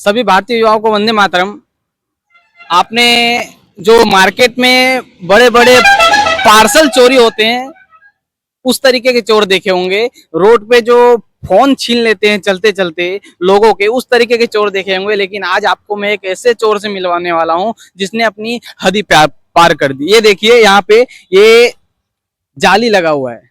सभी भारतीय युवाओं को वंदे मातरम। आपने जो मार्केट में बड़े बड़े पार्सल चोरी होते हैं उस तरीके के चोर देखे होंगे। रोड पे जो फोन छीन लेते हैं चलते चलते लोगों के, उस तरीके के चोर देखे होंगे। लेकिन आज आपको मैं एक ऐसे चोर से मिलवाने वाला हूं जिसने अपनी हद ही पार कर दी। ये देखिए, यहाँ पे ये जाली लगा हुआ है।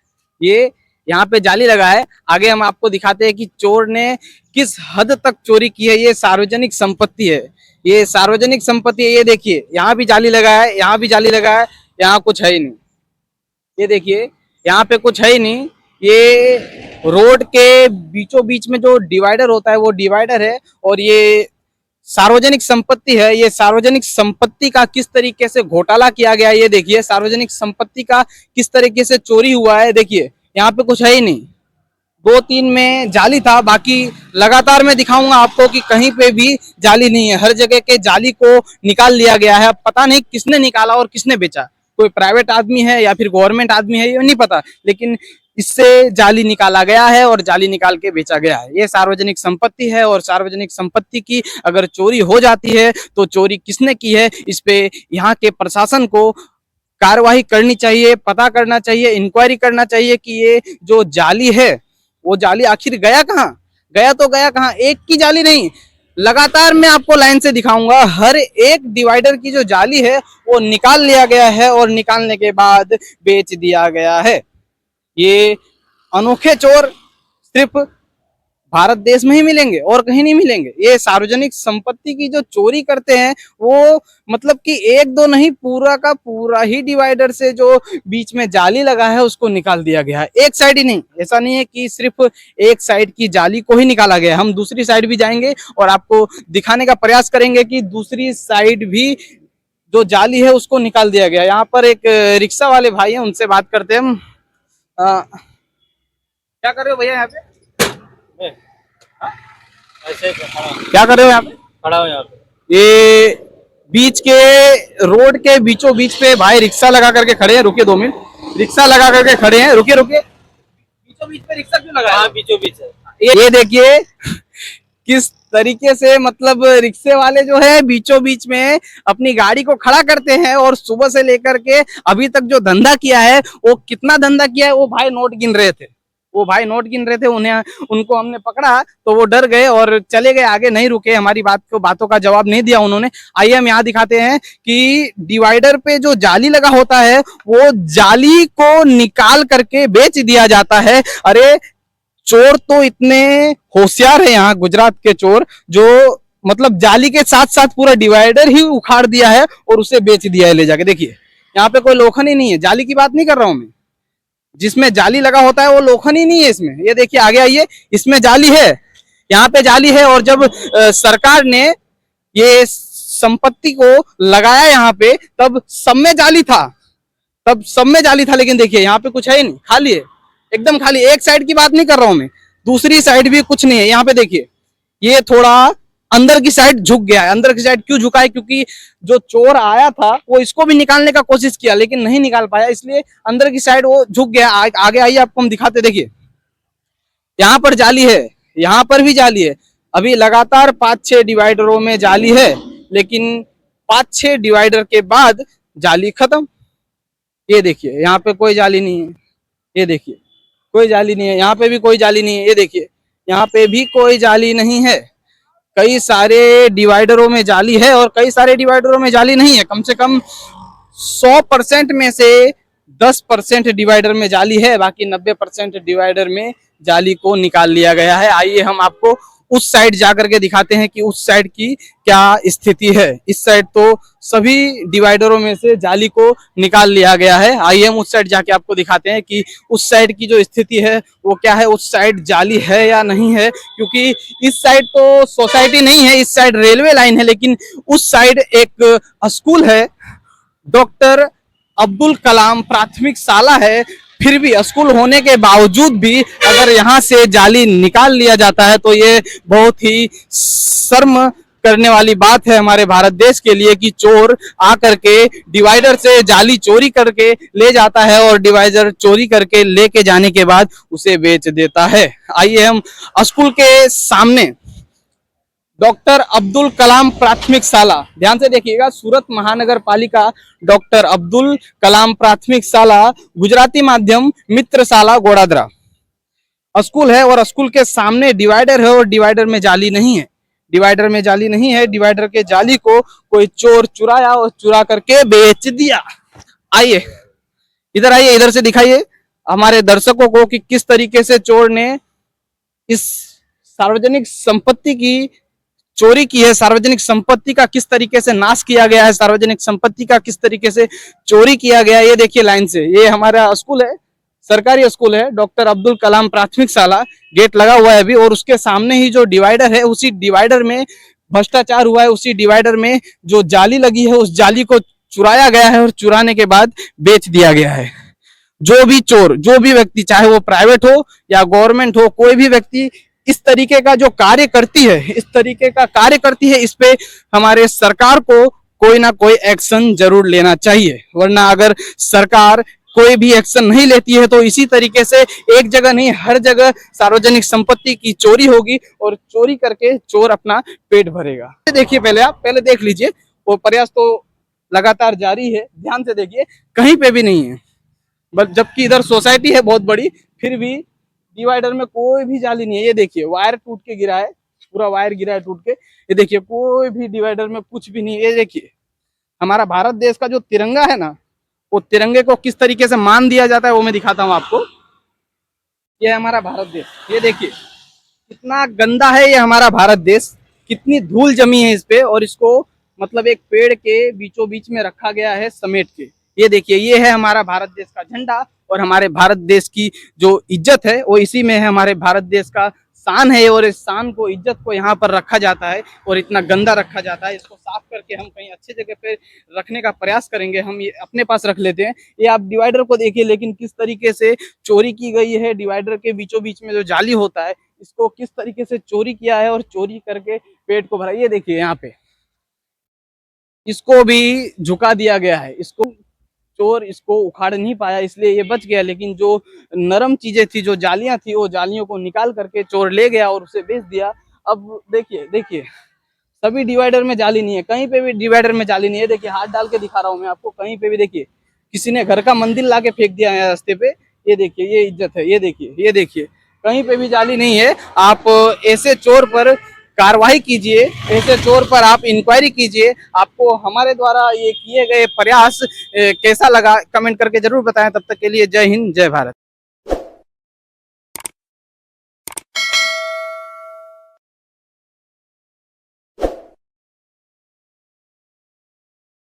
ये यहाँ पे जाली लगा है। आगे हम आपको दिखाते हैं कि चोर ने किस हद तक चोरी की है। ये सार्वजनिक संपत्ति है, ये सार्वजनिक संपत्ति है। ये देखिए, यहाँ भी जाली लगा है, यहाँ भी जाली लगा है, यहाँ कुछ है ही नहीं। ये देखिए, यहाँ पे कुछ है ही नहीं। ये रोड के बीचों बीच में जो डिवाइडर होता है वो डिवाइडर है, और ये सार्वजनिक संपत्ति है। ये सार्वजनिक संपत्ति का किस तरीके से घोटाला किया गया है, ये देखिए। सार्वजनिक संपत्ति का किस तरीके से चोरी हुआ है, देखिए। यहाँ पे कुछ है ही नहीं। 2-3 में जाली था, बाकी लगातार मैं दिखाऊंगा आपको कि कहीं पे भी जाली नहीं है। हर जगह के जाली को निकाल लिया गया है। अब पता नहीं किसने निकाला और किसने बेचा। कोई प्राइवेट आदमी है या फिर गवर्नमेंट आदमी है, ये नहीं पता, लेकिन इससे जाली निकाला गया है और जाली निकाल के बेचा गया है। ये सार्वजनिक संपत्ति है, और सार्वजनिक संपत्ति की अगर चोरी हो जाती है तो चोरी किसने की है, इस पे यहाँ के प्रशासन को कार्रवाई करनी चाहिए, पता करना चाहिए, इंक्वायरी करना चाहिए कि ये जो जाली है वो जाली आखिर गया कहाँ, गया तो गया कहाँ। एक की जाली नहीं, लगातार मैं आपको लाइन से दिखाऊंगा। हर एक डिवाइडर की जो जाली है वो निकाल लिया गया है, और निकालने के बाद बेच दिया गया है। ये अनोखे चोर सिर्फ भारत देश में ही मिलेंगे और कहीं नहीं मिलेंगे। ये सार्वजनिक संपत्ति की जो चोरी करते हैं वो मतलब कि एक दो नहीं, पूरा का पूरा ही डिवाइडर से जो बीच में जाली लगा है उसको निकाल दिया गया है। एक साइड ही नहीं, ऐसा नहीं है कि सिर्फ एक साइड की जाली को ही निकाला गया। हम दूसरी साइड भी जाएंगे और आपको दिखाने का प्रयास करेंगे कि दूसरी साइड भी जो जाली है उसको निकाल दिया गया। यहाँ पर एक रिक्शा वाले भाई हैं, उनसे बात करते हैं हम। क्या कर रहे हो भैया यहाँ पे? ऐसे खड़ा क्या कर रहे हो यहाँ पे? खड़ा हो यहाँ पे। ये बीच के रोड के बीचों बीच पे भाई रिक्शा लगा करके खड़े हैं। रुकिए 2 मिनट, रिक्शा लगा करके खड़े हैं। रुकिए रुकिए, बीचों बीच पे रिक्शा क्यों लगा है? बीचों बीच है। ये देखिए किस तरीके से, मतलब रिक्शे वाले जो है बीचों बीच में अपनी गाड़ी को खड़ा करते हैं, और सुबह से लेकर के अभी तक जो धंधा किया है, वो कितना धंधा किया है। वो भाई नोट गिन रहे थे, वो भाई नोट गिन रहे थे। उनको हमने पकड़ा तो वो डर गए और चले गए, आगे नहीं रुके। हमारी बातों का जवाब नहीं दिया उन्होंने। आइए हम यहाँ दिखाते हैं कि डिवाइडर पे जो जाली लगा होता है वो जाली को निकाल करके बेच दिया जाता है। अरे चोर तो इतने होशियार है यहाँ गुजरात के चोर, जो मतलब जाली के साथ साथ पूरा डिवाइडर ही उखाड़ दिया है और उसे बेच दिया है ले जाके। देखिए, यहाँ पे कोई लोखंड ही नहीं है। जाली की बात नहीं कर रहा हूं मैं, जिसमें जाली लगा होता है वो लोखंड ही नहीं है इसमें। ये देखिए, आगे आइए, इसमें जाली है, यहाँ पे जाली है। और जब सरकार ने ये संपत्ति को लगाया यहाँ पे, तब सब में जाली था, तब सब में जाली था। लेकिन देखिए यहाँ पे कुछ है ही नहीं, खाली है, एकदम खाली। एक साइड की बात नहीं कर रहा हूं मैं, दूसरी साइड भी कुछ नहीं है। यहाँ पे देखिए, ये थोड़ा अंदर की साइड झुक गया है। अंदर की साइड क्यों झुका है? क्योंकि जो चोर आया था वो इसको भी निकालने का कोशिश किया, लेकिन नहीं निकाल पाया, इसलिए अंदर की साइड वो झुक गया। आगे आइए, आपको हम दिखाते। देखिए, यहाँ पर जाली है, यहाँ पर भी जाली है। अभी लगातार 5-6 डिवाइडरों में जाली है, लेकिन 5-6 डिवाइडर के बाद जाली खत्म। ये देखिए, यहाँ पे कोई जाली नहीं है। ये देखिए, कोई जाली नहीं है। यहाँ पे भी कोई जाली नहीं है। ये देखिए, यहाँ पे भी कोई जाली नहीं है। कई सारे डिवाइडरों में जाली है और कई सारे डिवाइडरों में जाली नहीं है। कम से कम 100% में से 10% डिवाइडर में जाली है, बाकी 90% डिवाइडर में जाली को निकाल लिया गया है। आइए हम आपको उस साइड जाकर के दिखाते हैं कि उस साइड की क्या स्थिति है। इस साइड तो सभी डिवाइडरों में से जाली को निकाल लिया गया है। आइए हम उस साइड जाके आपको दिखाते हैं कि उस साइड की जो स्थिति है वो क्या है, उस साइड जाली है या नहीं है। क्योंकि इस साइड तो सोसाइटी नहीं है, इस साइड रेलवे लाइन है, लेकिन उस साइड एक स्कूल है, डॉक्टर अब्दुल कलाम प्राथमिक शाला है। फिर भी स्कूल होने के बावजूद भी अगर यहाँ से जाली निकाल लिया जाता है तो ये बहुत ही शर्म करने वाली बात है हमारे भारत देश के लिए, कि चोर आकर के डिवाइडर से जाली चोरी करके ले जाता है और डिवाइडर चोरी करके लेके जाने के बाद उसे बेच देता है। आइए हम स्कूल के सामने डॉक्टर अब्दुल कलाम प्राथमिक शाला, ध्यान से देखिएगा, सूरत महानगर पालिका डॉक्टर अब्दुल कलाम प्राथमिक शाला, गुजराती माध्यम मित्र शाला गोड़ादरा स्कूल है। और स्कूल के सामने डिवाइडर है और डिवाइडर में जाली नहीं है, डिवाइडर में जाली नहीं है। डिवाइडर के जाली को कोई चोर चुराया और चुरा करके बेच दिया। आइए इधर, आइए इधर से दिखाइए हमारे दर्शकों को कि किस तरीके से चोर ने इस सार्वजनिक संपत्ति की चोरी की है, सार्वजनिक संपत्ति का किस तरीके से नाश किया गया है, सार्वजनिक संपत्ति का किस तरीके से चोरी किया गया है। ये देखिए लाइन से, ये हमारा स्कूल है, सरकारी स्कूल है, डॉक्टर अब्दुल कलाम प्राथमिक शाला, गेट लगा हुआ है अभी। और उसके सामने ही जो डिवाइडर है, उसी डिवाइडर में भ्रष्टाचार हुआ है, उसी डिवाइडर में जो जाली लगी है उस जाली को चुराया गया है और चुराने के बाद बेच दिया गया है। जो भी चोर, जो भी व्यक्ति, चाहे वो प्राइवेट हो या गवर्नमेंट हो, कोई भी व्यक्ति इस तरीके का जो कार्य करती है, इस तरीके का कार्य करती है, इस पे हमारे सरकार को कोई ना कोई एक्शन जरूर लेना चाहिए। वरना अगर सरकार कोई भी एक्शन नहीं लेती है तो इसी तरीके से एक जगह नहीं हर जगह सार्वजनिक संपत्ति की चोरी होगी और चोरी करके चोर अपना पेट भरेगा। देखिए पहले, आप पहले देख लीजिए, वो प्रयास तो लगातार जारी है, ध्यान से देखिए, कहीं पे भी नहीं है। बट जबकि इधर सोसाइटी है बहुत बड़ी, फिर भी डिवाइडर में कोई भी जाली नहीं है। ये देखिए वायर टूट के गिरा है, पूरा वायर गिरा है टूट के। ये देखिए कोई भी डिवाइडर में कुछ भी नहीं है। ये देखिए हमारा भारत देश का जो तिरंगा है ना, वो तिरंगे को किस तरीके से मान दिया जाता है वो मैं दिखाता हूँ आपको। ये है हमारा भारत देश, ये देखिए कितना गंदा है ये हमारा भारत देश, कितनी धूल जमी है इस पे, और इसको मतलब एक पेड़ के बीचों बीच में रखा गया है समेट के। ये देखिए, ये है हमारा भारत देश का झंडा, और हमारे भारत देश की जो इज्जत है वो इसी में है, हमारे भारत देश का शान है, और इस शान को, इज्जत को यहाँ पर रखा जाता है और इतना गंदा रखा जाता है। इसको साफ करके हम कहीं अच्छी जगह पे रखने का प्रयास करेंगे, हम ये अपने पास रख लेते हैं। ये आप डिवाइडर को देखिए, लेकिन किस तरीके से चोरी की गई है। डिवाइडर के बीचों बीच में जो जाली होता है, इसको किस तरीके से चोरी किया है और चोरी करके पेट को भरा। ये देखिए यहाँ पे इसको भी झुका दिया गया है, इसको चोर इसको उखाड़ नहीं पाया इसलिए ये बच गया, लेकिन जो नरम चीजें थी, जो जालियां थी, वो जालियों को निकाल करके चोर ले गया और उसे बेच दिया। अब देखिए, देखिए सभी डिवाइडर में जाली नहीं है, कहीं पे भी डिवाइडर में जाली नहीं है। देखिए हाथ डाल के दिखा रहा हूं मैं आपको, कहीं पे भी देखिए किसी ने घर का मंदिर ला के फेंक दिया है रास्ते पे। ये देखिए, ये इज्जत है, ये देखिए, ये देखिए कहीं पे भी जाली नहीं है। आप ऐसे चोर पर कार्रवाई कीजिए, ऐसे चोर पर आप इंक्वायरी कीजिए। आपको हमारे द्वारा ये किए गए प्रयास कैसा लगा कमेंट करके जरूर बताएं। तब तक के लिए जय हिंद, जय भारत।